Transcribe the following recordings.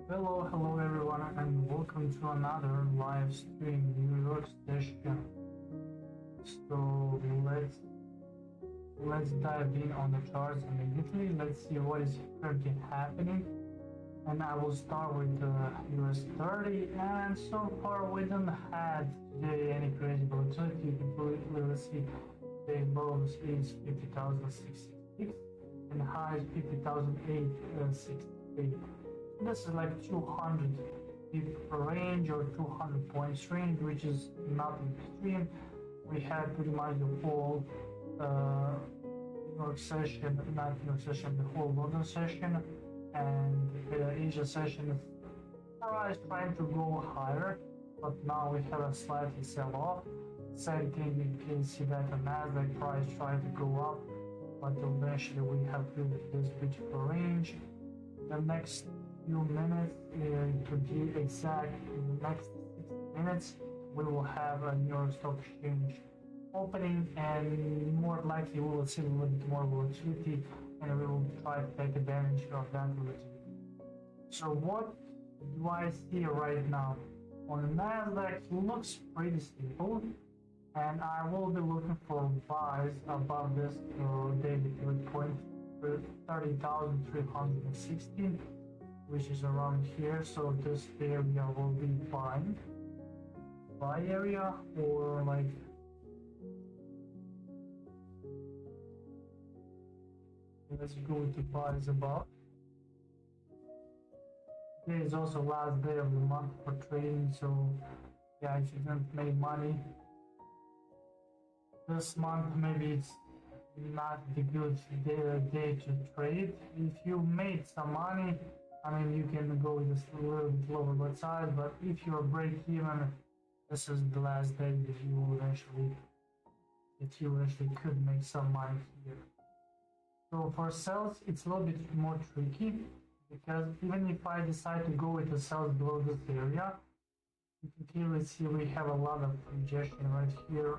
Hello everyone, and welcome to another live stream New York session. So let's dive in on the charts immediately. Let's see what is currently happening. And I will start with the US 30. And so far we don't have today any crazy volatility. You can clearly see the lows is 50,066 and highs 50,868. This is like 200 pip range or 200 points range, which is not extreme. We had pretty much the whole New York session, not New York session, the whole London session, and the Asia session price trying to go higher, but now we have a slightly sell off. Same thing, you can see that the Nasdaq price trying to go up, but eventually we have this beautiful range. The next few minutes, to be exact, in the next 6 minutes, we will have a New York Stock Exchange opening, and more likely we will see a little bit more volatility, and we will try to take advantage of that volatility. So what do I see right now? On the Nasdaq, it looks pretty stable, and I will be looking for buys above this daily pivot point, 30,316. Which is around here, so this area will be buy area, or like let's go to buys above. Today is also last day of the month for trading, so yeah, if you didn't make money this month, maybe it's not the good day to trade. If you made some money, I mean, you can go just a little bit lower by side, but if you're break even, this is the last day that you actually could make some money here. So for sells, it's a little bit more tricky, because even if I decide to go with the sells below this area, you can clearly see we have a lot of rejection right here,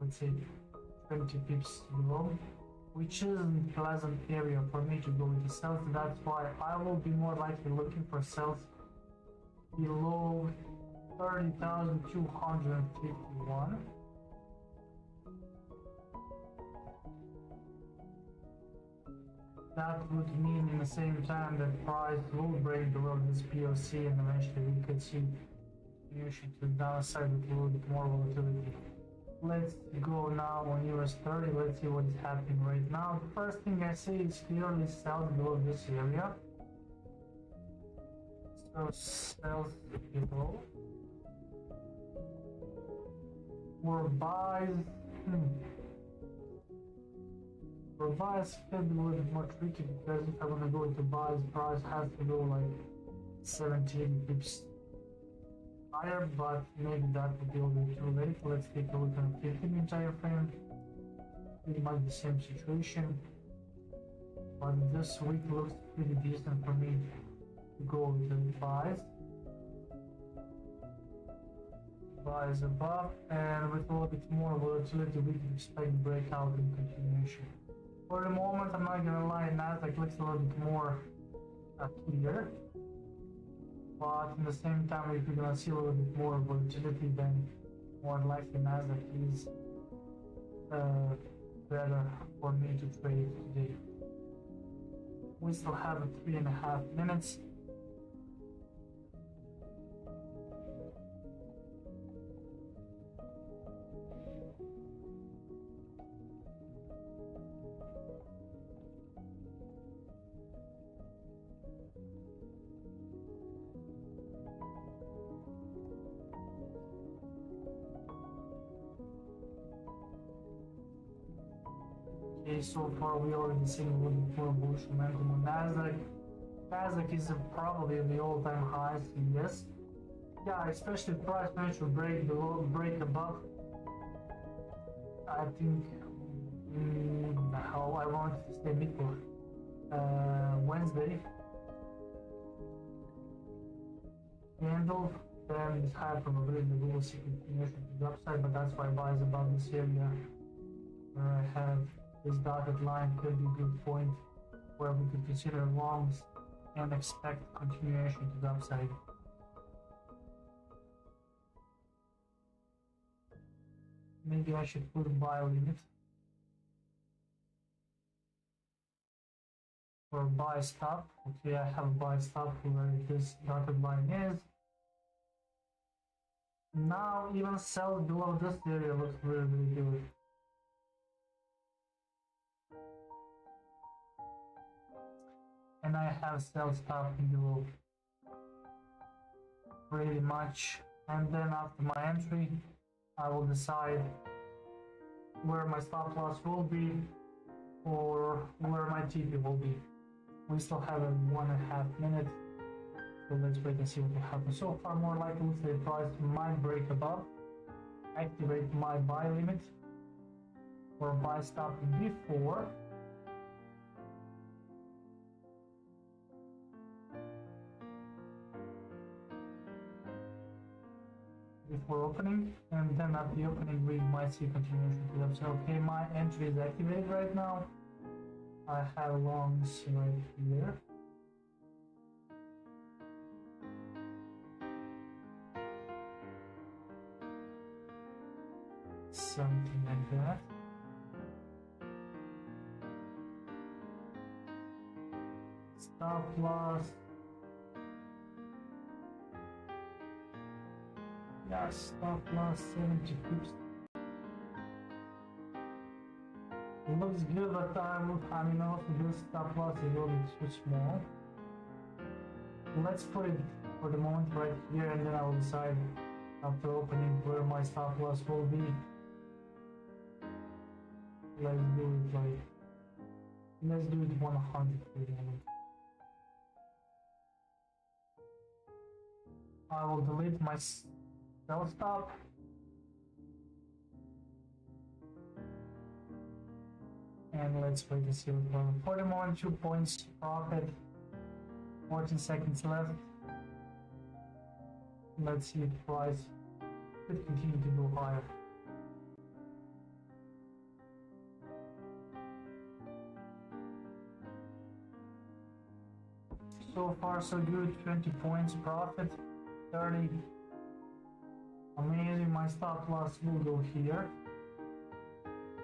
let's say 20 pips below, which isn't a pleasant area for me to go with the sells. That's why I will be more likely looking for sells below 30,251. That would mean in the same time that price will break below this POC, and eventually we could see continuation to the downside with a little bit more volatility. Let's go now on US 30. Let's see what is happening right now. The first thing I see is clearly sells below this area. So sells below. For buys, for buys can be a little bit more tricky, because if I want to go into buys, price has to go like 17 pips higher, but maybe that would be a little too late. Let's take a look at the 15-minute time frame. Pretty much the same situation, but this week looks pretty decent for me to go with the buys above, and with a little bit more volatility we can expect breakout and continuation. For the moment, I'm not gonna lie, Nasdaq looks a little bit more clear. But in the same time, if you're gonna see a little bit more volatility, then more likely Nasdaq is better for me to trade today. We still have 3.5 minutes. Okay, so far we already seen a little bit more bullish momentum on Nasdaq. Nasdaq is probably the all-time highs, yes. Yeah, especially price managed to break above. I think how I want to stay before Wednesday. Candle, then it's high probability we will see continuation to the upside, but that's why buys above this area where I have this dotted line could be a good point where we could consider longs and expect continuation to the upside. Maybe I should put a buy limit or buy stop. Okay, I have a buy stop where this dotted line is. Now even sell below this area looks really, really good. And I have sell stop below pretty much. And then after my entry, I will decide where my stop loss will be or where my TP will be. We still have a 1.5 minutes, so let's wait and see what will happen. So far, more likely the price might break above, activate my buy limit or buy stop before. Before opening, and then at the opening we might see continuation to the upside. Okay, my entry is activated right now. I have longs right here. Something like that. Stop loss. Yeah, stop loss 70 pips. It looks good, but I mean also this stop loss is a little bit too small. Let's put it for the moment right here, and then I will decide after opening where my stop loss will be. Let's do it 100 for the moment. I will delete my sell stop. And let's wait to see what will. For the moment, 2 points profit, 14 seconds left. Let's see if the price could continue to go higher. So far so good, 20 points profit, 30. Amazing, my stop loss will go here.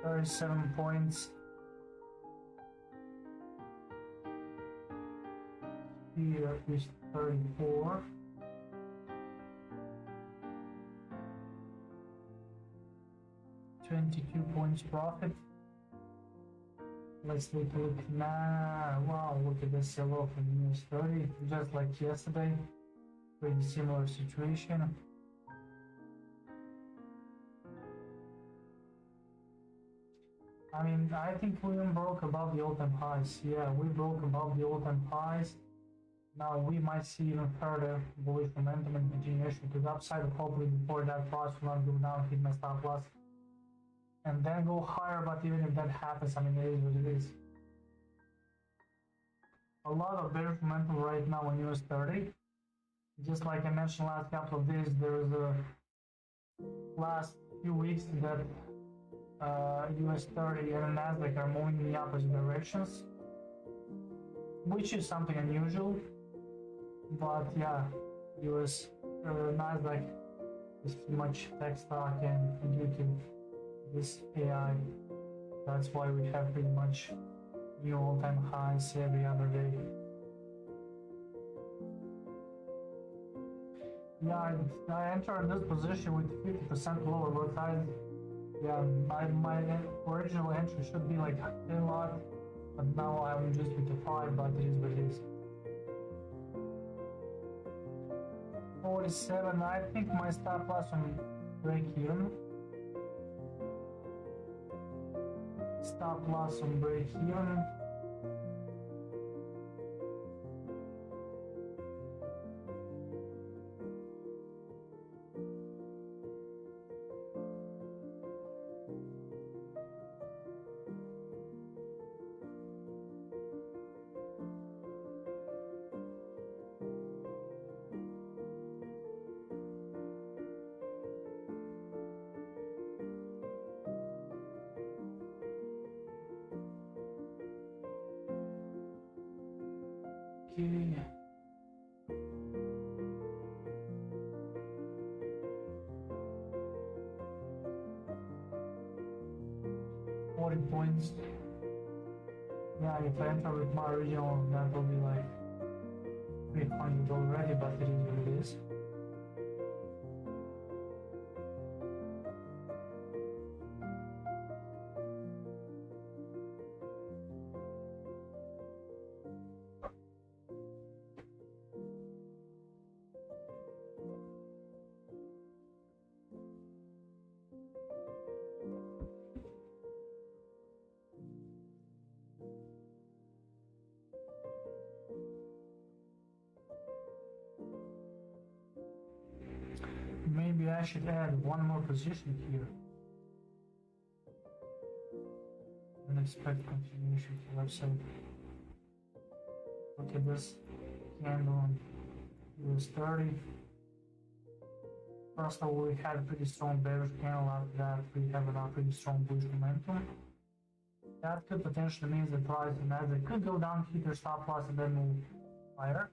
37 points. Here is 34. $22 points profit. Let's take a look now. Wow, look at this sell-off in US 30, just like yesterday. Pretty similar situation. I mean, I think we broke above the all-time highs. Yeah, we broke above the all-time highs. Now we might see even further bullish momentum and continuation to the upside. Hopefully before that price will not go down, hit my stop loss, and then go higher. But even if that happens, I mean, it is what it is. A lot of bearish momentum right now on US 30. Just like I mentioned last couple of days, there is a last few weeks that US 30 and Nasdaq are moving in the opposite directions, which is something unusual. But yeah, US Nasdaq is pretty much tech stock, and due to this AI, that's why we have pretty much new all-time highs every other day. Yeah, I entered this position with 50% lower lot size. Yeah, my original entry should be like 10 lot, but now I'm just with the 5, but it is what it is. 47, I think my stop loss on break even. Stop loss on break even. Okay. $40 points. Yeah, if I enter with my original, that will be like 300 already, but it is what it is. Maybe I should add one more position here. Unexpected continuation to website. Look at this candle on US 30. First of all, we had a pretty strong bearish candle. After that, we have a pretty strong bullish momentum. That could potentially mean the price and as it could go down, hit their stop loss, and then move higher.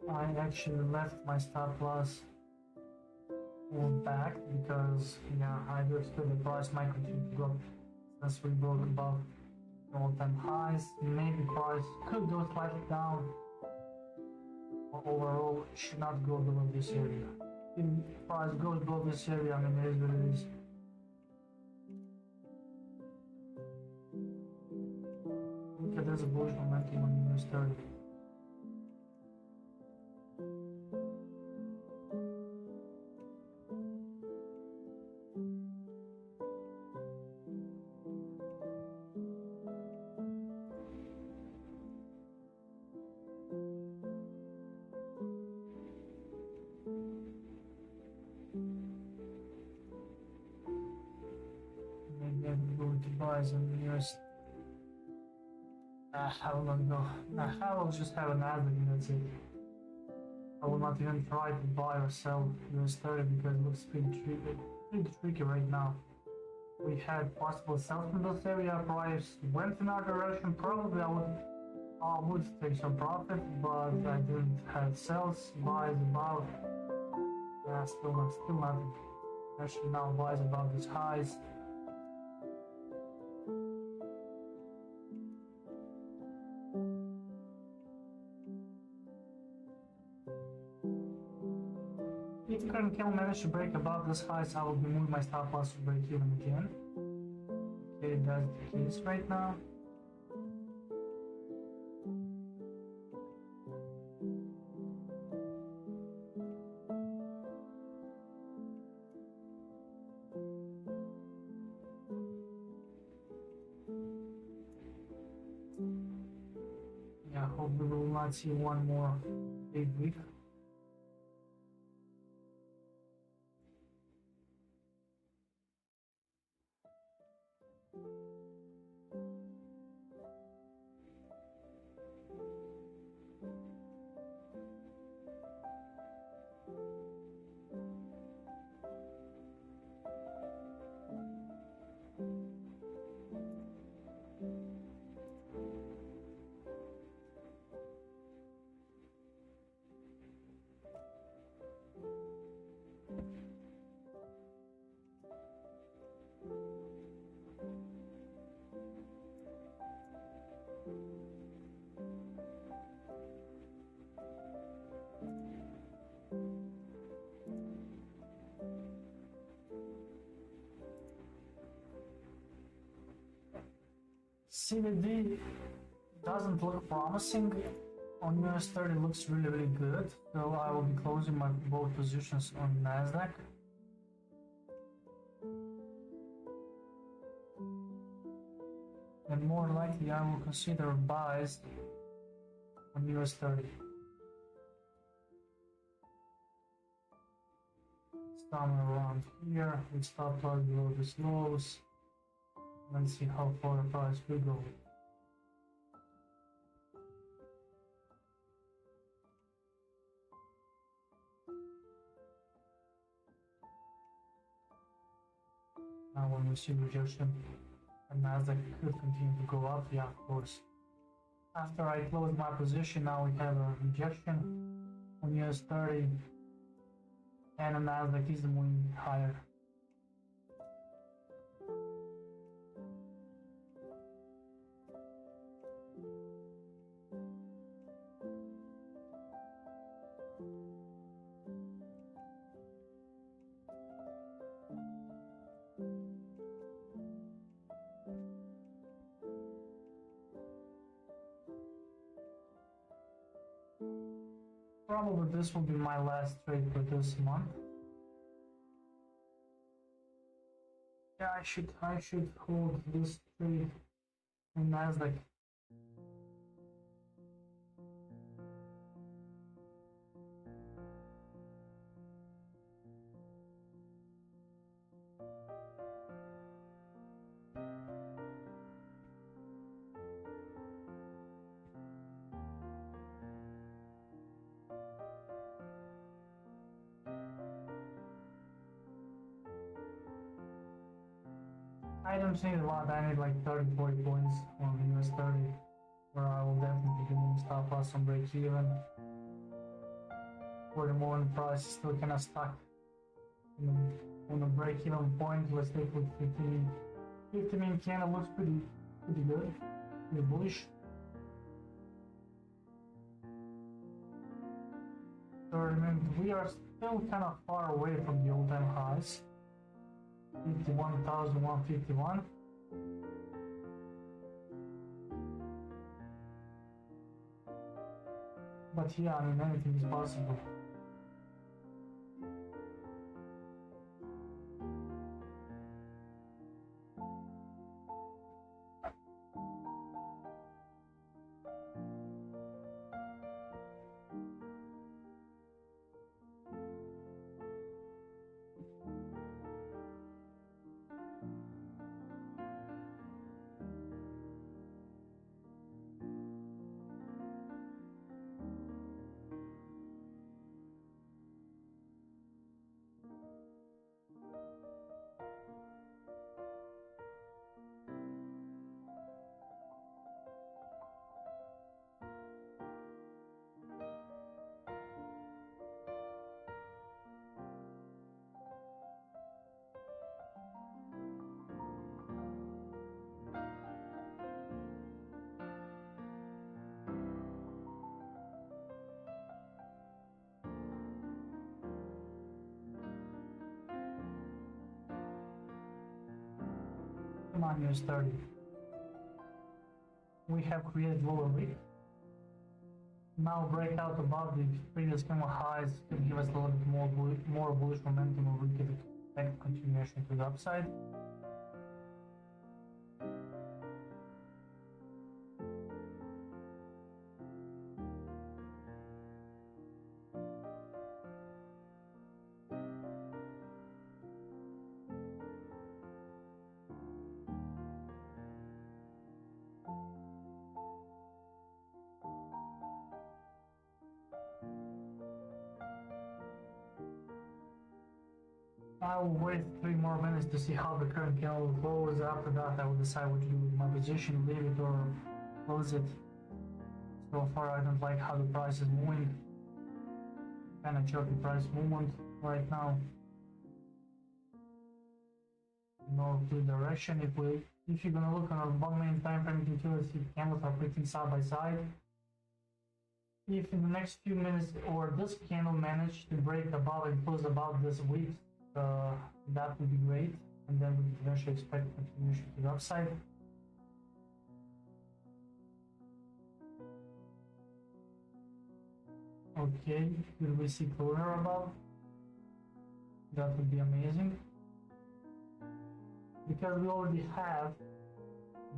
I actually left my stop loss back because yeah, I understood the price might continue to go since we broke above all-time highs. Maybe price could go slightly down, but overall it should not go below this area. If price goes below this area, I mean it is what it is. Look at this bullish momentum on US 30. Maybe I'm going to buy some US. I will not go. I will just have an Nasdaq and that's it. I will not even try to buy or sell US 30 because it looks pretty tricky right now. We had possible sales from this area, price went in our direction. Probably I would take some profit, but I didn't have sales, buys above. Still nothing. Actually now buys above these highs. If the current candle managed to break above this highs, I will be moving my stop loss to break even again. Okay, that's the case right now. Yeah, hopefully we will not see one more big week. CVD doesn't look promising. On US 30 looks really good, so I will be closing my both positions on Nasdaq. And more likely I will consider buys on US 30. somewhere around here. We stop loss below the lows. Let's see how far the price will go. Now when we see rejection, the Nasdaq could continue to go up. Yeah, of course. After I close my position, now we have a rejection on US 30, and the Nasdaq is moving higher. Probably this will be my last trade for this month. Yeah, I should hold this trade in Nasdaq. I don't need a lot, I need like 30-40 points on the US 30, where I will definitely be moving stop loss on break even. For the moment, price is still kind of stuck on the break even point. Let's take a look at 15. 15 candle looks pretty good, pretty bullish. 30 minutes, we are still kind of far away from the all-time highs. 51,151. But yeah, I mean, anything is possible. Come on, US 30. We have created lower week. Now breakout above the previous candle highs could give us a little bit more bullish momentum, or we could expect continuation to the upside. I will wait 3 more minutes to see how the current candle closes. After that, I will decide what to do with my position, leave it or close it. So far, I don't like how the price is moving. Kind of choppy price movement right now. No clear direction. If you're gonna look on a 1 minute time frame, you can see candles are pretty side by side. If in the next few minutes or this candle managed to break above and close above this week, that would be great, and then we can eventually expect continuation to the upside. Okay, will we see closure above? That would be amazing, because we already have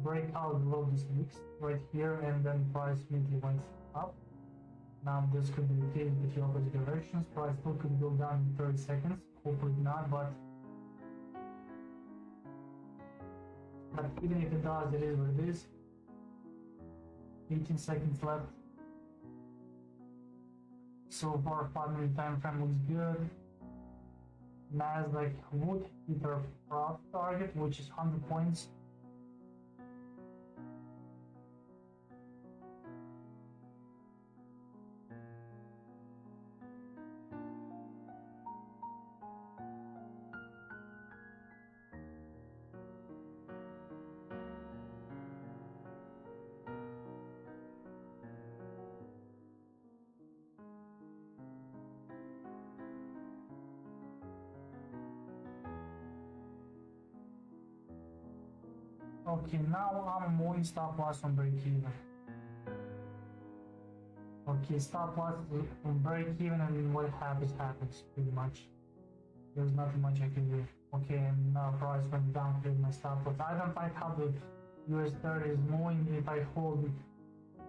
breakout below this week right here, and then price immediately went up. Now this could be the case with the opposite directions. Price still could go down in 30 seconds. Hopefully not, but even if it does, it is what it is. 18 seconds left. So far, 5-minute time frame looks good. Nasdaq would hit our profit target, which is 100 points. Okay, now I'm moving stop loss on break even. Okay, stop loss on break even, and what happens pretty much. There's nothing much I can do. Okay, and now price went down with my stop loss. I don't like how the US 30 is moving. If I hold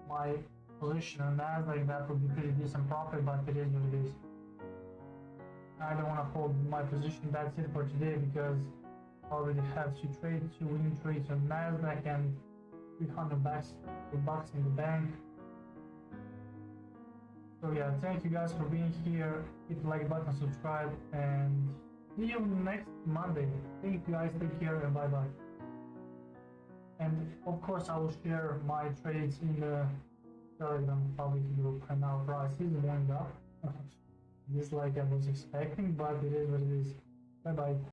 my position on Nasdaq, that would be pretty decent profit, but it is what it is. I don't want to hold my position. That's it for today, because I already have two winning trades on Nasdaq and 300 bucks in the bank. So yeah, thank you guys for being here. Hit the like button, subscribe, and see you next Monday. Thank you guys, take care, and bye bye. And of course, I will share my trades in the Telegram public group. And now price is going up, just like I was expecting, but it is what it is. Bye bye.